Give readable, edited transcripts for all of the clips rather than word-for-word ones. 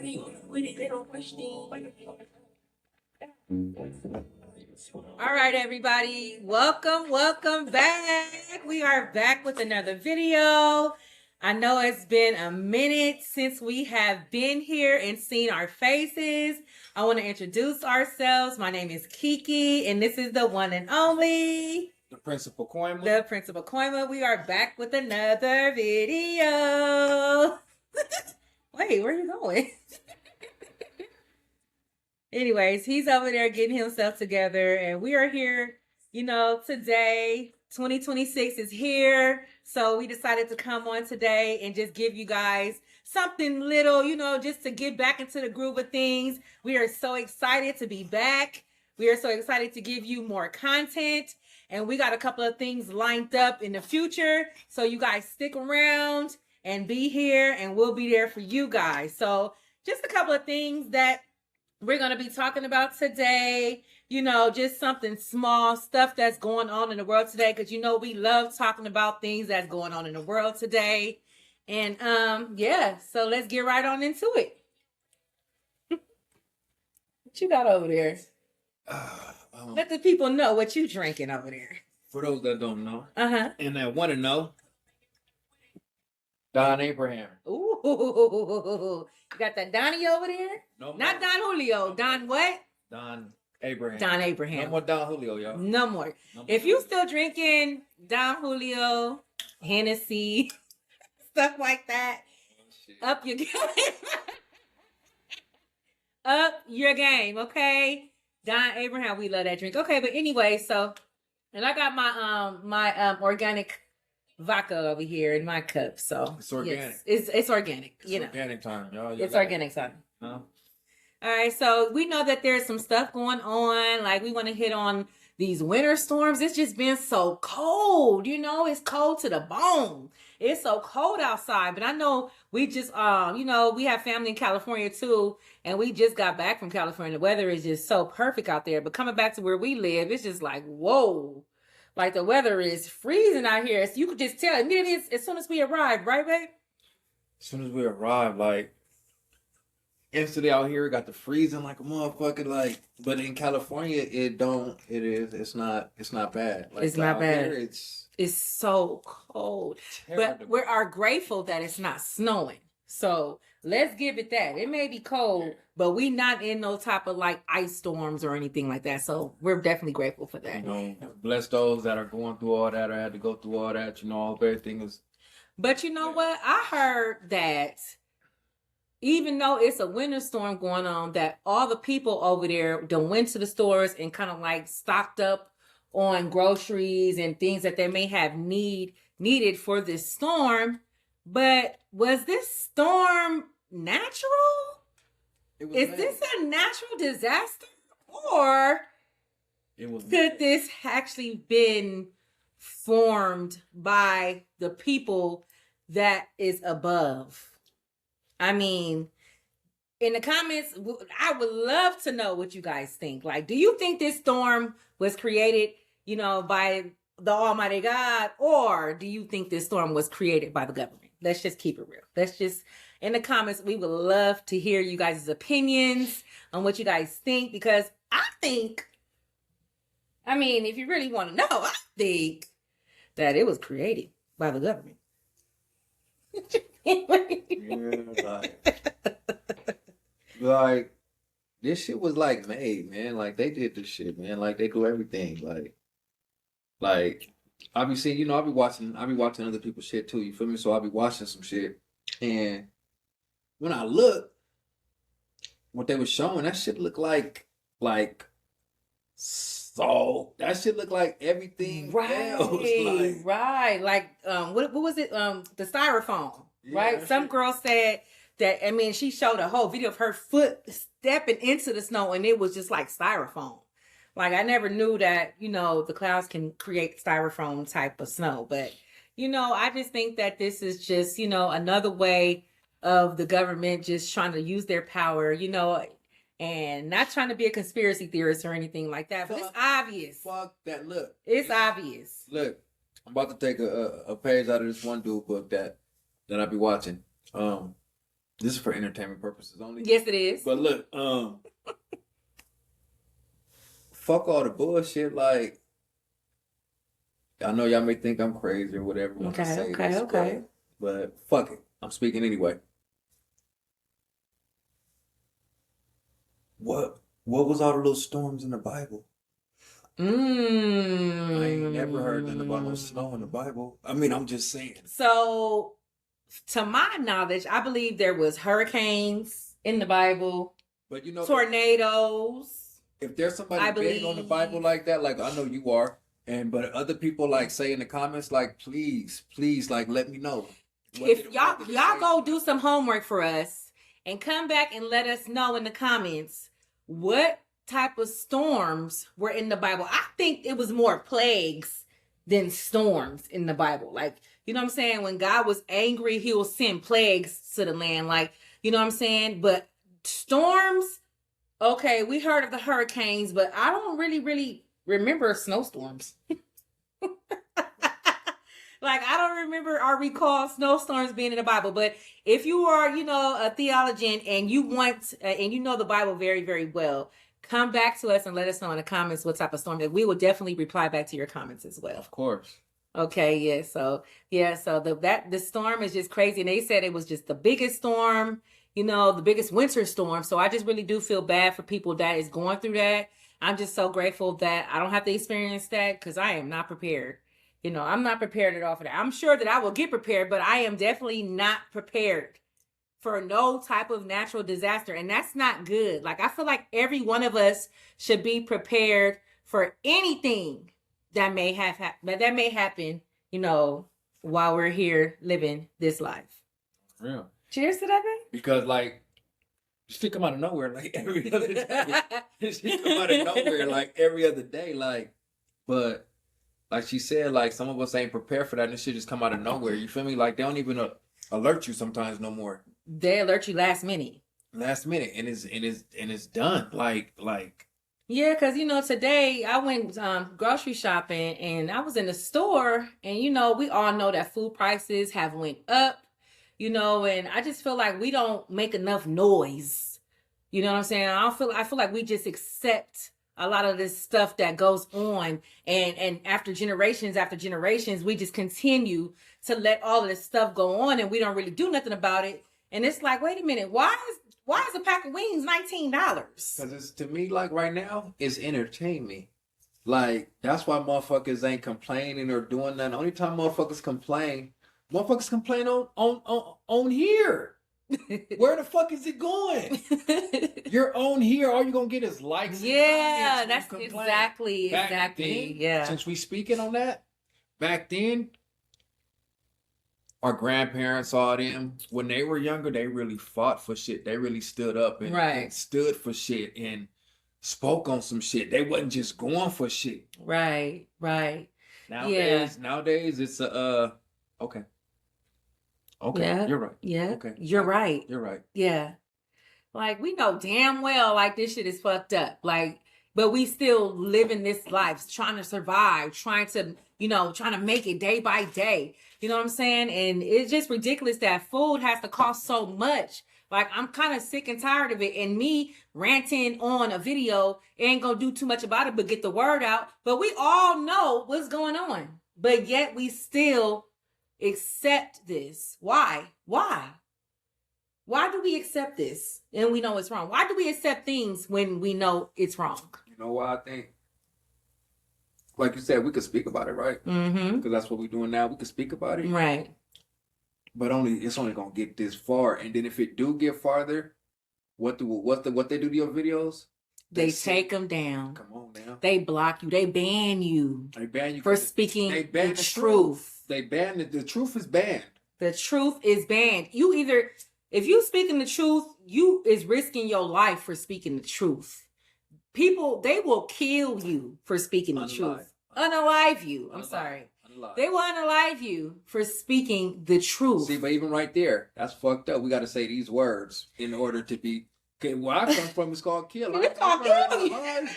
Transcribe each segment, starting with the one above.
All right, everybody. Welcome back. We are back with another video. I know it's been a minute since we have been here and seen our faces. I want to introduce ourselves. My name is Kiki, and this is the one and only... The Principal Koima. The Principal Koima. We are back with another video. Wait, where are you going? Anyways, he's over there getting himself together, and we are here, today. 2026 is here, so we decided to come on today and just give you guys something little, just to get back into the groove of things. We are so excited to be back. We are so excited to give you more content, and we got a couple of things lined up in the future, so you guys stick around and be here, and we'll be there for you guys. So just a couple of things that we're going to be talking about today, just something small, stuff that's going on in the world today, because we love talking about things that's going on in the world today. And yeah, so let's get right on into it. What you got over there? Let the people know what you drinking over there. For those that don't know, and that want to know, Don Abraham. Ooh, you got that Donnie over there? No, not Don Julio. Don what? Don Abraham. Don Abraham. No more Don Julio, y'all. No more. If you still drinking Don Julio, Hennessy, stuff like that, up your game. Up your game, okay? Don Abraham, we love that drink. Okay, but anyway, so, and I got my organic vodka over here in my cup, so it's organic. Yes, it's organic. It's organic time, y'all. It's organic time. Huh? All right, so we know that there's some stuff going on. Like, we want to hit on these winter storms. It's just been so cold, it's cold to the bone. It's so cold outside. But I know we just, we have family in California too, and we just got back from California. The weather is just so perfect out there. But coming back to where we live, it's just like, whoa. Like, the weather is freezing out here. So you could just tell immediately as soon as we arrived, right, babe? As soon as we arrived, like, instantly out here, got the freezing like a motherfucker. Like, but in California, it's not bad. Like, it's not bad. Here, it's so cold. Terrible. But we are grateful that it's not snowing. So let's give it that. It may be cold, but we not in no type of like ice storms or anything like that. So we're definitely grateful for that. Bless those that are going through all that or had to go through all that. Everything is. But you know what? I heard that even though it's a winter storm going on, that all the people over there done went to the stores and kind of like stocked up on groceries and things that they may have needed for this storm. But was this storm natural? Is this a natural disaster? Or could this actually been formed by the people that is above? I mean, in the comments, I would love to know what you guys think. Like, do you think this storm was created, by the Almighty God? Or do you think this storm was created by the government? Let's just keep it real. Let's just, in the comments, we would love to hear you guys' opinions on what you guys think. Because if you really want to know, I think that it was created by the government. Like this shit was like made, man. Like they did this shit, man. Like they do everything. Like I be seeing, I be watching other people's shit too. You feel me? So I be watching some shit, and when I look, what they were showing, that shit looked like so that shit looked like everything else. Right. Like what was it? The styrofoam. Yeah, right? Some girl said that, she showed a whole video of her foot stepping into the snow and it was just like styrofoam. Like, I never knew that, the clouds can create styrofoam type of snow. But, I just think that this is just, another way of the government just trying to use their power, and not trying to be a conspiracy theorist or anything like that. But it's obvious. Fuck that. Look. It's obvious. Look, I'm about to take a page out of this one dude book that I be watching. This is for entertainment purposes only. Yes, it is. But look, fuck all the bullshit. Like, I know y'all may think I'm crazy or whatever when I say this, but fuck it. I'm speaking anyway. What was all the little storms in the Bible? I ain't never heard nothing about no snow in the Bible. I mean, I'm just saying. So, to my knowledge, I believe there was hurricanes in the Bible. But you know, tornadoes. If there's somebody big on the Bible like that, like I know you are, but other people like say in the comments, like please, like let me know. If y'all go do some homework for us and come back and let us know in the comments what type of storms were in the Bible. I think it was more plagues than storms in the Bible. Like, you know what I'm saying? When God was angry, he will send plagues to the land. Like, you know what I'm saying? But storms, okay, we heard of the hurricanes, but I don't really remember snowstorms. Like, I don't remember or recall snowstorms being in the Bible. But if you are, a theologian and you want, and you know the Bible very, very well, come back to us and let us know in the comments what type of storm. We will definitely reply back to your comments as well. Of course. Okay, yeah. So the storm is just crazy. And they said it was just the biggest storm, the biggest winter storm. So I just really do feel bad for people that is going through that. I'm just so grateful that I don't have to experience that because I am not prepared. I'm not prepared at all for that. I'm sure that I will get prepared, but I am definitely not prepared for no type of natural disaster. And that's not good. Like, I feel like every one of us should be prepared for anything that may happen, while we're here living this life. Real. Cheers to that, man. Because, like, shit come out of nowhere, like, every other day. Shit come out of nowhere, like, every other day, like, but, like she said, like, some of us ain't prepared for that, and this shit just come out of nowhere, you feel me? Like, they don't even alert you sometimes no more. They alert you last minute, and it's done, like. Yeah, because, today I went grocery shopping and I was in the store and, we all know that food prices have went up, and I just feel like we don't make enough noise. You know what I'm saying? I feel like we just accept a lot of this stuff that goes on and after generations, we just continue to let all of this stuff go on and we don't really do nothing about it. And it's like, wait a minute, why is a pack of wings $19? Because it's, to me, like right now, it's entertainment. Like, that's why motherfuckers ain't complaining or doing that. The only time motherfuckers complain on here. Where the fuck is it going? You're on here, all you're gonna get is likes. Yeah, that's exactly. Then, yeah. Since we speaking on that, back then, our grandparents, all them, when they were younger, they really fought for shit. They really stood up and stood for shit and spoke on some shit. They wasn't just going for shit. Right. Nowadays it's okay. Okay, yeah. You're right. Yeah, okay. You're right. You're right. Yeah, like we know damn well like this shit is fucked up. Like, but we still living this life, trying to survive, trying to make it day by day. You know what I'm saying? And it's just ridiculous that food has to cost so much. Like, I'm kind of sick and tired of it. And me ranting on a video ain't gonna do too much about it, but get the word out. But we all know what's going on. But yet we still accept this. Why do we accept this and we know it's wrong? Why do we accept things when we know it's wrong? You know why? I think, like you said, we could speak about it, right? Mm-hmm. Because that's what we're doing now. We could speak about it, right? But it's only gonna get this far, and then if it do get farther, what they do to your videos? They take them down. Come on now. They block you. They ban you. They ban you for speaking the truth. They ban it. The truth is banned. The truth is banned. If you speaking the truth, you is risking your life for speaking the truth. People, they will kill you for speaking the truth. Unalive you. I'm sorry. They will unalive you for speaking the truth. See, but even right there, that's fucked up. We got to say these words in order to be. Okay, where I come from is called kill. It's called kill.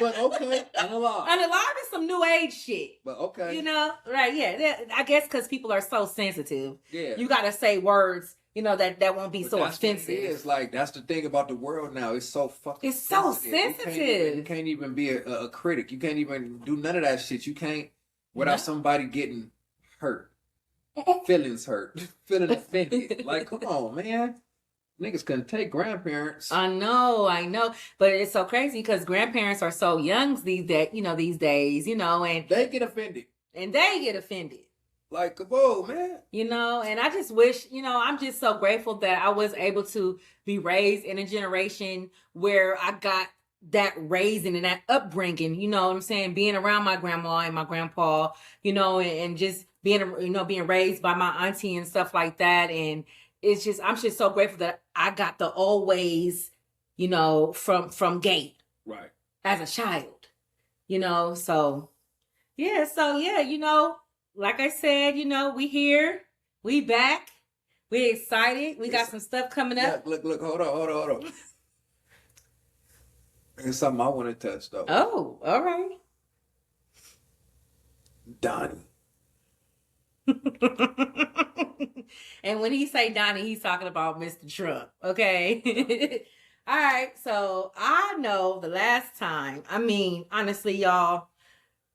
But okay, unalive. Unalive is some new age shit. But okay. Right, yeah. I guess because people are so sensitive. Yeah. You got to say words you know, that won't be But so that's what offensive. it is. Like, that's the thing about the world now. It's so fucking It's so sensitive. sensitive. You can't even be a critic. You can't even do none of that shit. You can't without No. somebody getting hurt. Feelings hurt. Feeling offended. Like, come on, man. Niggas couldn't take grandparents. I know. But it's so crazy because grandparents are so young these days, you know, and They get offended. they get offended. Like, come on, man. You know, and I just wish, you know, I'm just so grateful that I was able to be raised in a generation where I got that raising and that upbringing, you know what I'm saying? Being around my grandma and my grandpa, you know, and just being raised by my auntie and stuff like that. And it's just, I'm just so grateful that I got the always, you know, from gate Right. as a child, you know, so yeah, you know, like I said, you know, we here, we back, we excited, we got some stuff coming up. Look, hold on. There's something I want to touch though. Oh, all right. Donnie. And when he say Donnie, he's talking about Mr. Trump. Okay. All right. So I know the last time, I mean, honestly, y'all,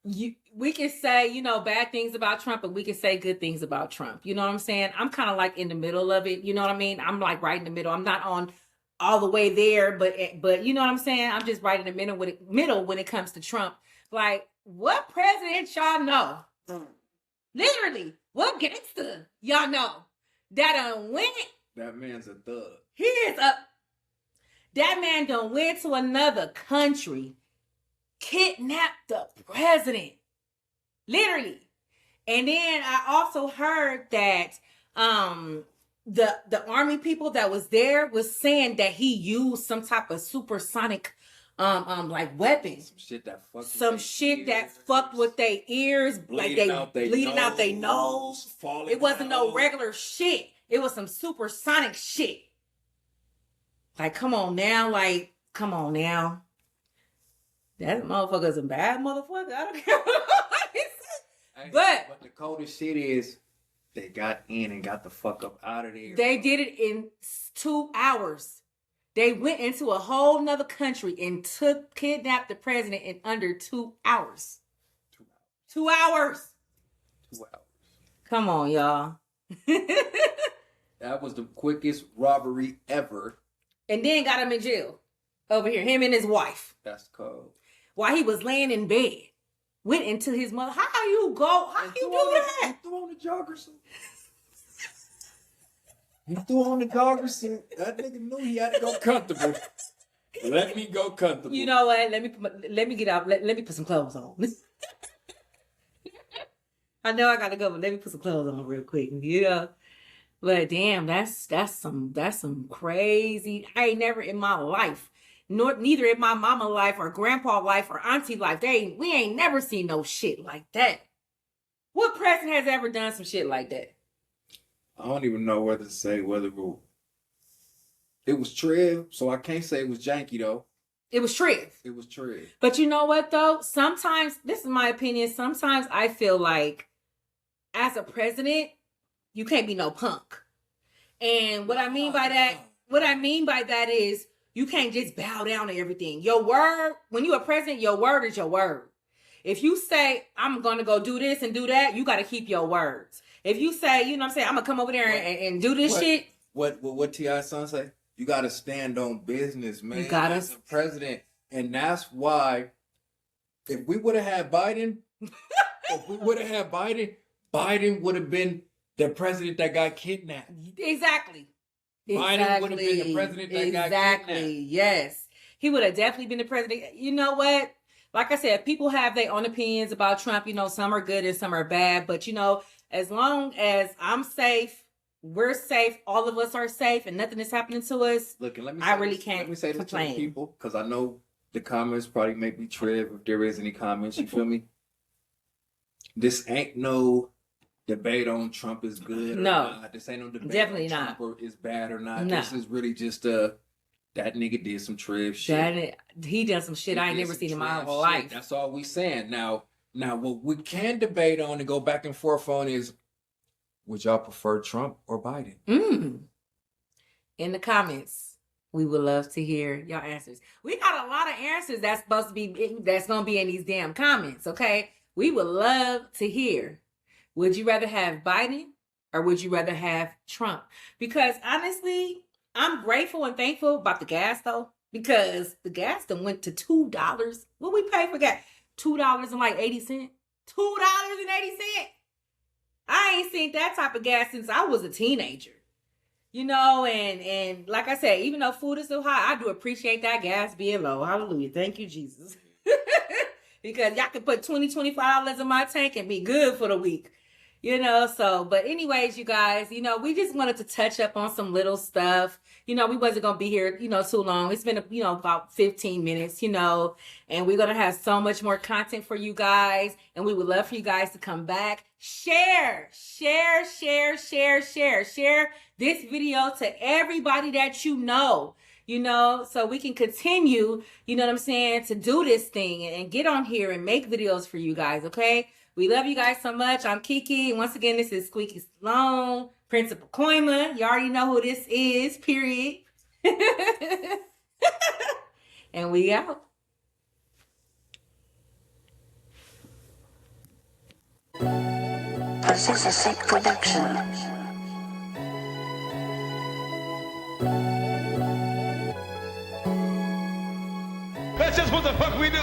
we can say, you know, bad things about Trump, but we can say good things about Trump. You know what I'm saying? I'm kind of like in the middle of it. You know what I mean? I'm like right in the middle. I'm not on all the way there, but you know what I'm saying? I'm just right in the middle when it comes to Trump. Like, what president y'all know? Literally, what gangster y'all know that done went? That man's a thug. He is a. That man done went to another country, kidnapped the president, literally. And then I also heard that the army people that was there was saying that he used some type of supersonic like weapons. Some shit that fucked with their ears, like they bleeding out their nose. It wasn't no regular shit. It was some supersonic shit. Like, come on now. That motherfucker's a bad motherfucker. I don't care. But the coldest shit is they got in and got the fuck up out of there. They did it in 2 hours. They went into a whole nother country and kidnapped the president in under 2 hours. 2 hours. 2 hours. Come on, y'all. That was the quickest robbery ever. And then got him in jail. Over here, him and his wife. That's cold. While he was laying in bed. Went into his mother. How you do that? He threw on the jogger suit. He threw on the jogger suit. That nigga knew he had to go comfortable. Let me go comfortable. You know what? Let me get out. Let me put some clothes on. I know I gotta go, but let me put some clothes on real quick. Yeah. But damn, that's some crazy. I ain't never in my life, neither in my mama life or grandpa life or auntie life. We ain't never seen no shit like that. What president has ever done some shit like that? I don't even know whether to say whether it was triv, so I can't say it was janky though. It was triv. It was triv. But you know what though? Sometimes, this is my opinion, sometimes I feel like as a president, you can't be no punk. And what I mean by that is you can't just bow down to everything. Your word, when you're a president, your word is your word. If you say, I'm going to go do this and do that, you got to keep your words. If you say, you know what I'm saying, I'm going to come over there and do this shit. What T.I.'s son say? You got to stand on business, man. You got to. As a president. And that's why, if we would have had Biden, Biden would have been the president that got kidnapped. Exactly. Biden would have been the president that got kidnapped. Yes. He would have definitely been the president. You know what? Like I said, people have their own opinions about Trump. You know, some are good and some are bad. But, you know, as long as I'm safe, we're safe, all of us are safe, and nothing is happening to us, look, and I really can't let me say this complain. to the people, because I know the comments probably make me triv if there is any comments. You feel me? This ain't no debate on Trump is good or not. This ain't no debate definitely on not. Trump is bad or not. No. This is really just that nigga did some triv shit. He done some shit I ain't never seen in my whole life. That's all we saying. Now what we can debate on and go back and forth on is, would y'all prefer Trump or Biden? in the comments. We would love to hear your answers. We got a lot of answers that's supposed to be that's gonna be in these damn comments, okay? We would love to hear. Would you rather have Biden or would you rather have Trump? Because honestly, I'm grateful and thankful about the gas though, because the gas done went to $2. What we pay for gas? $2.80. $2.80. I ain't seen that type of gas since I was a teenager. You know, and like I said, even though food is so high, I do appreciate that gas being low. Hallelujah. Thank you, Jesus. Because y'all can put $20, $25 in my tank and be good for the week. You know, so, but anyways, you guys, you know, we just wanted to touch up on some little stuff. You know, we wasn't going to be here, you know, too long. It's been, you know, about 15 minutes, you know, and we're going to have so much more content for you guys. And we would love for you guys to come back. Share this video to everybody that you know, so we can continue, you know what I'm saying, to do this thing and get on here and make videos for you guys, okay? We love you guys so much. I'm Kiki. And once again, this is Squeaky Sloan, Principal Koima. You already know who this is, period. And we out. This is a sick production. That's just what the fuck we do.